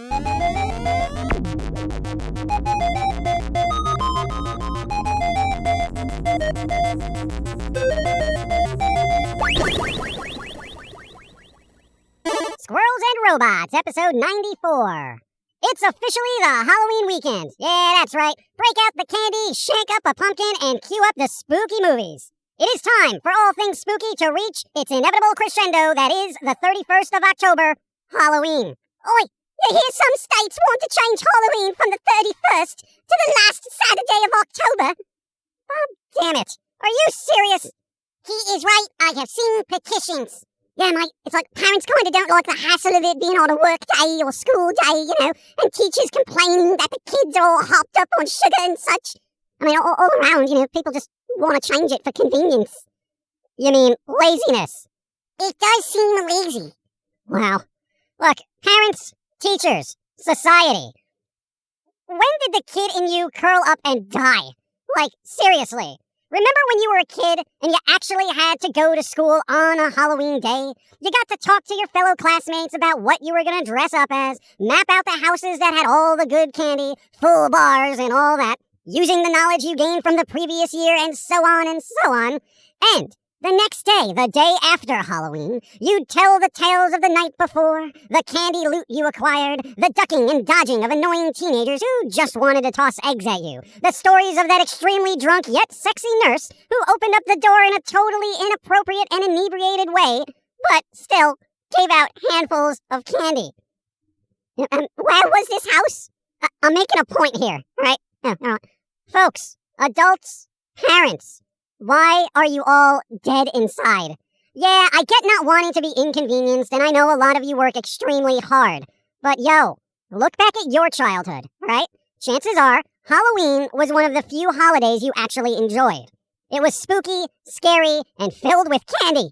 Squirrels and Robots, episode 94. It's officially the Halloween weekend. Yeah, that's right. Break out the candy, shank up a pumpkin, and cue up the spooky movies. It is time for all things spooky to reach its inevitable crescendo that is the 31st of October, Halloween. Oi, you hear some states want to change Halloween from the 31st to the last Saturday of October? Oh, damn it. Are you serious? He is right. I have seen petitions. Yeah, mate, it's like parents kind of don't like the hassle of it being on a work day or school day, and teachers complaining that the kids are all hopped up on sugar and such. I mean, all around, people just want to change it for convenience. You mean laziness? It does seem lazy. Wow. Look, parents, teachers, society. When did the kid in you curl up and die? Like, seriously. Remember when you were a kid and you actually had to go to school on a Halloween day? You got to talk to your fellow classmates about what you were going to dress up as, map out the houses that had all the good candy, full bars and all that, using the knowledge you gained from the previous year and so on and so on. And the next day, the day after Halloween, you'd tell the tales of the night before, the candy loot you acquired, the ducking and dodging of annoying teenagers who just wanted to toss eggs at you, the stories of that extremely drunk yet sexy nurse who opened up the door in a totally inappropriate and inebriated way, but still gave out handfuls of candy. Where was this house? I'm making a point here, right? Folks, adults, parents, why are you all dead inside? Yeah, I get not wanting to be inconvenienced, and I know a lot of you work extremely hard. But yo, look back at your childhood, right? Chances are, Halloween was one of the few holidays you actually enjoyed. It was spooky, scary, and filled with candy.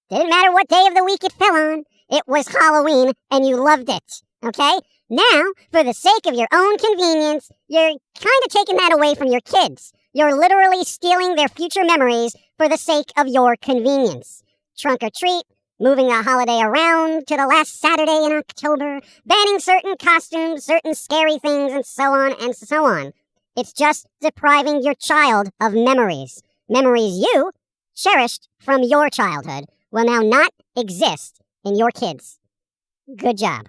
Didn't matter what day of the week it fell on. It was Halloween, and you loved it, okay? Now, for the sake of your own convenience, you're kind of taking that away from your kids. You're literally stealing their future memories for the sake of your convenience. Trunk or treat, moving the holiday around to the last Saturday in October, banning certain costumes, certain scary things, and so on and so on. It's just depriving your child of memories. Memories you cherished from your childhood will now not exist in your kids. Good job.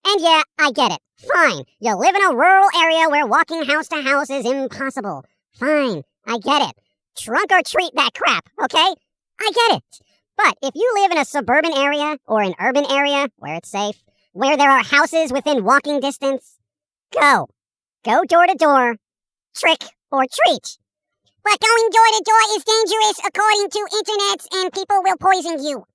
And yeah, I get it. Fine, you live in a rural area where walking house to house is impossible. Fine, I get it. Trunk or treat that crap, okay? I get it. But if you live in a suburban area or an urban area where it's safe, where there are houses within walking distance, go. Go door to door, trick or treat. But going door to door is dangerous according to internets and people will poison you.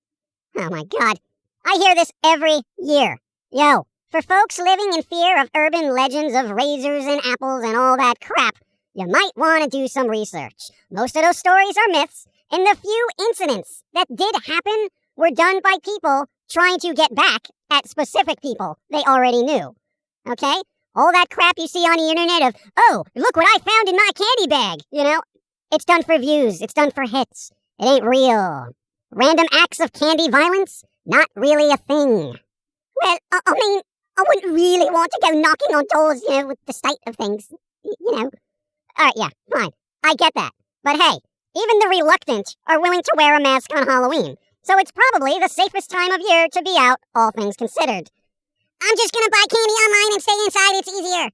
Oh my God, I hear this every year. Yo. For folks living in fear of urban legends of razors and apples and all that crap, you might want to do some research. Most of those stories are myths, and the few incidents that did happen were done by people trying to get back at specific people they already knew. Okay? All that crap you see on the internet of, oh, look what I found in my candy bag, it's done for views, it's done for hits. It ain't real. Random acts of candy violence? Not really a thing. Well, I wouldn't really want to go knocking on doors, with the state of things, Alright, yeah, fine. I get that. But hey, even the reluctant are willing to wear a mask on Halloween. So it's probably the safest time of year to be out, all things considered. I'm just gonna buy candy online and stay inside, it's easier.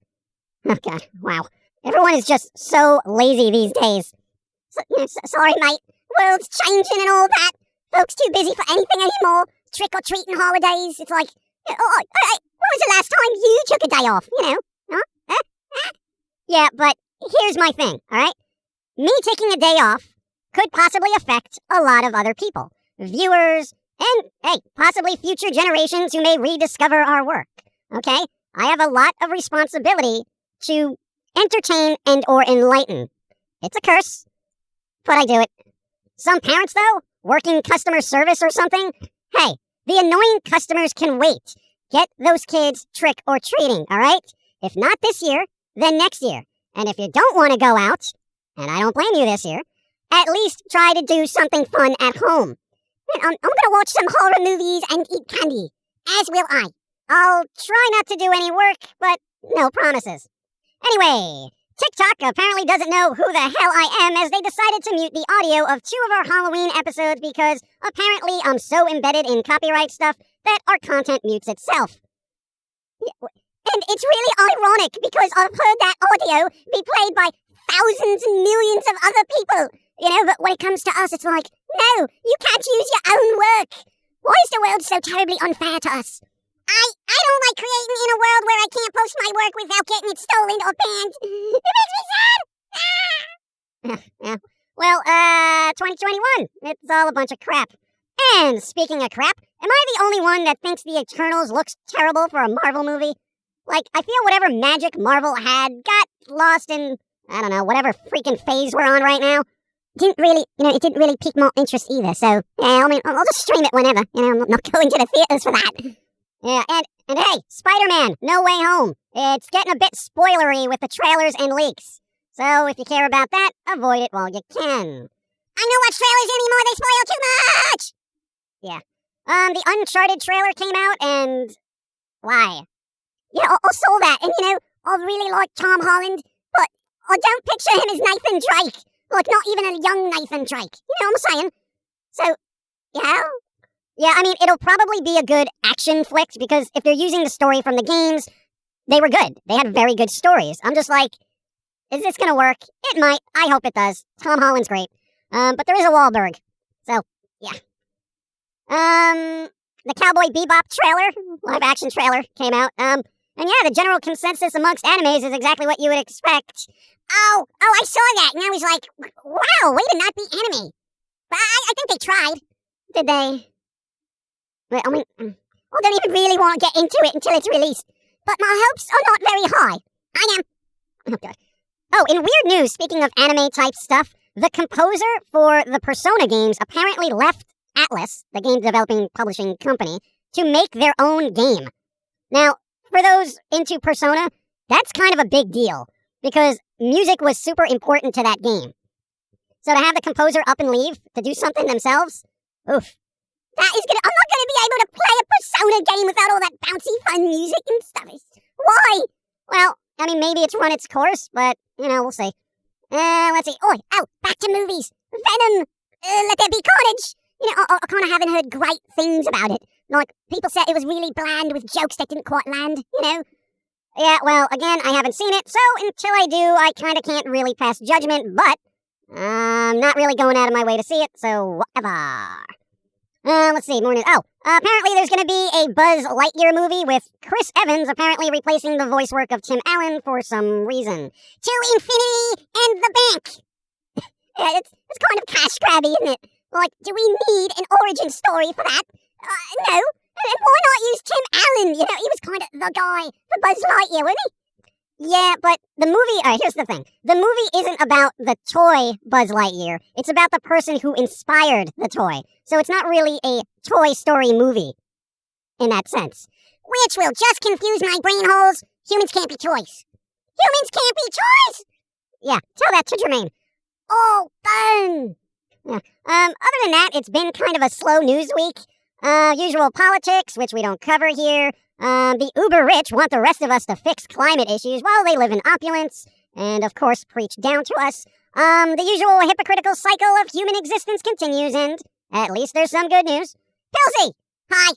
Oh God, wow. Everyone is just so lazy these days. Sorry, mate. World's changing and all that. Folks too busy for anything anymore. Trick-or-treating holidays. It's like, when was the last time you took a day off, Huh? Yeah, but here's my thing, alright? Me taking a day off could possibly affect a lot of other people. Viewers, and, hey, possibly future generations who may rediscover our work, okay? I have a lot of responsibility to entertain and or enlighten. It's a curse, but I do it. Some parents, though, working customer service or something, hey, the annoying customers can wait. Get those kids trick-or-treating, alright? If not this year, then next year. And if you don't want to go out, and I don't blame you this year, at least try to do something fun at home. I'm gonna watch some horror movies and eat candy. As will I. I'll try not to do any work, but no promises. Anyway, TikTok apparently doesn't know who the hell I am, as they decided to mute the audio of 2 of our Halloween episodes because apparently I'm so embedded in copyright stuff that our content mutes itself. And it's really ironic because I've heard that audio be played by thousands and millions of other people. But when it comes to us, it's like, no, you can't use your own work. Why is the world so terribly unfair to us? I don't like creating in a world where I can't post my work without getting it stolen or banned. It makes me sad. Yeah. Well, 2021. It's all a bunch of crap. And speaking of crap, am I the only one that thinks the Eternals looks terrible for a Marvel movie? Like, I feel whatever magic Marvel had got lost in, I don't know, whatever freaking phase we're on right now. It didn't really pique my interest either, so, yeah, I'll just stream it whenever. I'm not going to the theaters for that. Yeah, and hey, Spider-Man, No Way Home. It's getting a bit spoilery with the trailers and leaks. So if you care about that, avoid it while you can. I don't watch trailers anymore, they spoil too much! Yeah. The Uncharted trailer came out, and why? Yeah, I saw that, and I really like Tom Holland, but I don't picture him as Nathan Drake. Like, not even a young Nathan Drake. You know what I'm saying? So, yeah. Yeah, it'll probably be a good action flick, because if they're using the story from the games, they were good. They had very good stories. I'm just like, is this gonna work? It might. I hope it does. Tom Holland's great. But there is a Wahlberg. So, yeah. The Cowboy Bebop trailer, live action trailer, came out. And yeah, the general consensus amongst animes is exactly what you would expect. Oh, I saw that, and I was like, wow, way to not be anime. But I think they tried. Did they? But, I don't even really want to get into it until it's released. But my hopes are not very high. I am. Oh, God. Oh, in weird news, speaking of anime-type stuff, the composer for the Persona games apparently left Atlus, the game developing publishing company, to make their own game. Now, for those into Persona, that's kind of a big deal, because music was super important to that game. So to have the composer up and leave to do something themselves, oof. I'm not gonna be able to play a Persona game without all that bouncy fun music and stuff. Why? Well, maybe it's run its course, but, we'll see. Let's see. Back to movies. Venom, Let There Be Carnage. I kind of haven't heard great things about it. Like, people said it was really bland with jokes that didn't quite land, Yeah, well, again, I haven't seen it, so until I do, I kind of can't really pass judgment, but I'm not really going out of my way to see it, so whatever. Let's see, more news. Apparently there's going to be a Buzz Lightyear movie with Chris Evans apparently replacing the voice work of Tim Allen for some reason. To infinity and the bank! Yeah, it's kind of cash grabby, isn't it? Like, do we need an origin story for that? No. And why not use Tim Allen? He was kind of the guy for Buzz Lightyear, wasn't he? Yeah, but the movie, here's the thing. The movie isn't about the toy Buzz Lightyear. It's about the person who inspired the toy. So it's not really a Toy Story movie in that sense. Which will just confuse my brain holes. Humans can't be toys. Humans can't be toys! Yeah, tell that to Jermaine. Oh, fun! Yeah. Other than that, it's been kind of a slow news week. Usual politics, which we don't cover here. The uber-rich want the rest of us to fix climate issues while they live in opulence, and of course preach down to us. The usual hypocritical cycle of human existence continues, and at least there's some good news. Pilz-E! Hi!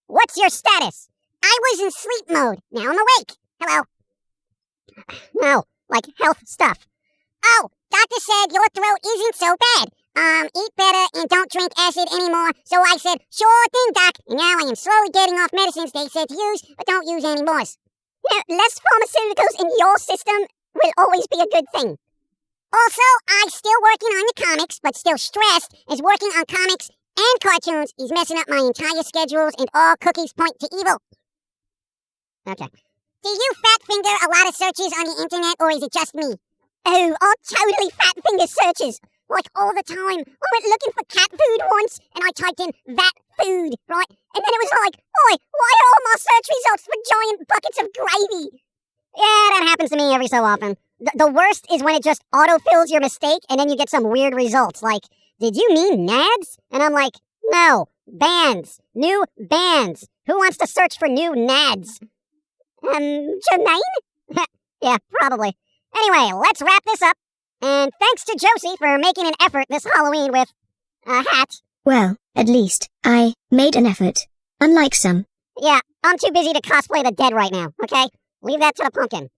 What's your status? I was in sleep mode. Now I'm awake. Hello. No, like health stuff. Oh, doctor said your throat isn't so bad. Eat better and don't drink acid anymore. So I said, sure thing, doc. And now I am slowly getting off medicines they said to use, but don't use anymore. Less pharmaceuticals in your system will always be a good thing. Also, I'm still working on the comics, but still stressed, as working on comics and cartoons is messing up my entire schedules, and all cookies point to evil. Okay. Do you fat finger a lot of searches on the internet, or is it just me? Oh, I'll totally fat finger searches. Like, all the time. I went looking for cat food once, and I typed in that food, right? And then it was like, oi, why are all my search results for giant buckets of gravy? Yeah, that happens to me every so often. The worst is when it just autofills your mistake, and then you get some weird results, like, did you mean nads? And I'm like, no, bands. New bands. Who wants to search for new nads? Jermaine? Yeah, probably. Anyway, let's wrap this up. And thanks to Josie for making an effort this Halloween with a hat. Well, at least, I made an effort. Unlike some. Yeah, I'm too busy to cosplay the dead right now, okay? Leave that to the pumpkin.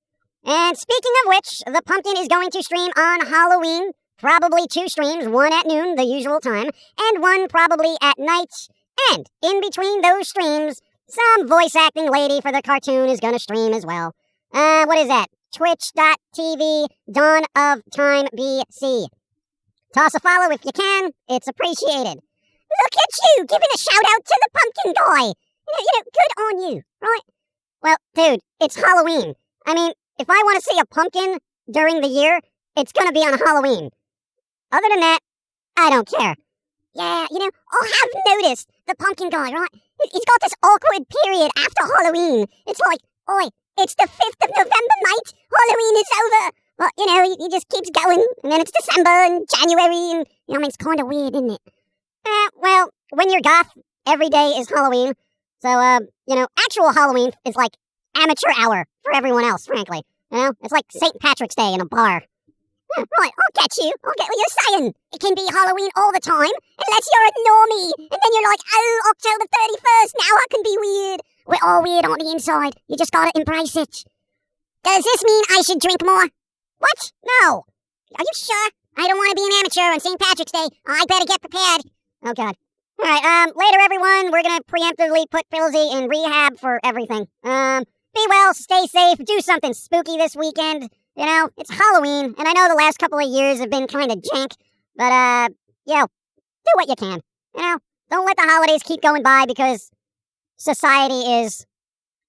And speaking of which, the pumpkin is going to stream on Halloween. Probably 2 streams, one at noon, the usual time, and one probably at night. And in between those streams, some voice acting lady for the cartoon is gonna stream as well. What is that? Twitch.tv, Dawn of Time BC. Toss a follow if you can. It's appreciated. Look at you, giving a shout out to the pumpkin guy. Good on you, right? Well, dude, it's Halloween. I mean, if I want to see a pumpkin during the year, it's gonna be on Halloween. Other than that, I don't care. Yeah, I have noticed the pumpkin guy, right? He's got this awkward period after Halloween. It's like, oi, it's the 5th of November, mate. Halloween is over. Well, he just keeps going. And then it's December and January. And, it's kind of weird, isn't it? Well, when you're goth, every day is Halloween. So, actual Halloween is like amateur hour for everyone else, frankly. It's like St. Patrick's Day in a bar. Right, I'll get you. I'll get what you're saying. It can be Halloween all the time, unless you're a normie. And then you're like, oh, October 31st, now I can be weird. We're all weird on the inside. You just gotta embrace it. Does this mean I should drink more? What? No. Are you sure? I don't want to be an amateur on St. Patrick's Day. I better get prepared. Oh, God. All right, later, everyone. We're gonna preemptively put Pilz-E in rehab for everything. Be well, stay safe, do something spooky this weekend. It's Halloween, and I know the last couple of years have been kind of jank, but, do what you can. Don't let the holidays keep going by because society is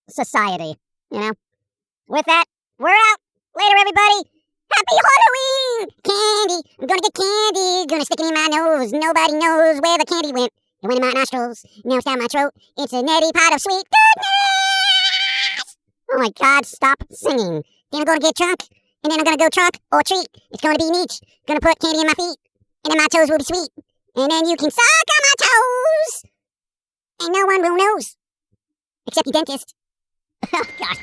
society, With that, we're out. Later, everybody. Happy Halloween! Candy. I'm gonna get candy. Gonna stick it in my nose. Nobody knows where the candy went. It went in my nostrils. Now it's down my throat. It's a nutty pot of sweet goodness! Oh my God, stop singing. Then I'm gonna get drunk. And then I'm gonna go trunk or treat. It's gonna be neat. Gonna put candy in my feet. And then my toes will be sweet. And then you can suck on my toes. And no one will knows. Except the dentist. Oh, God.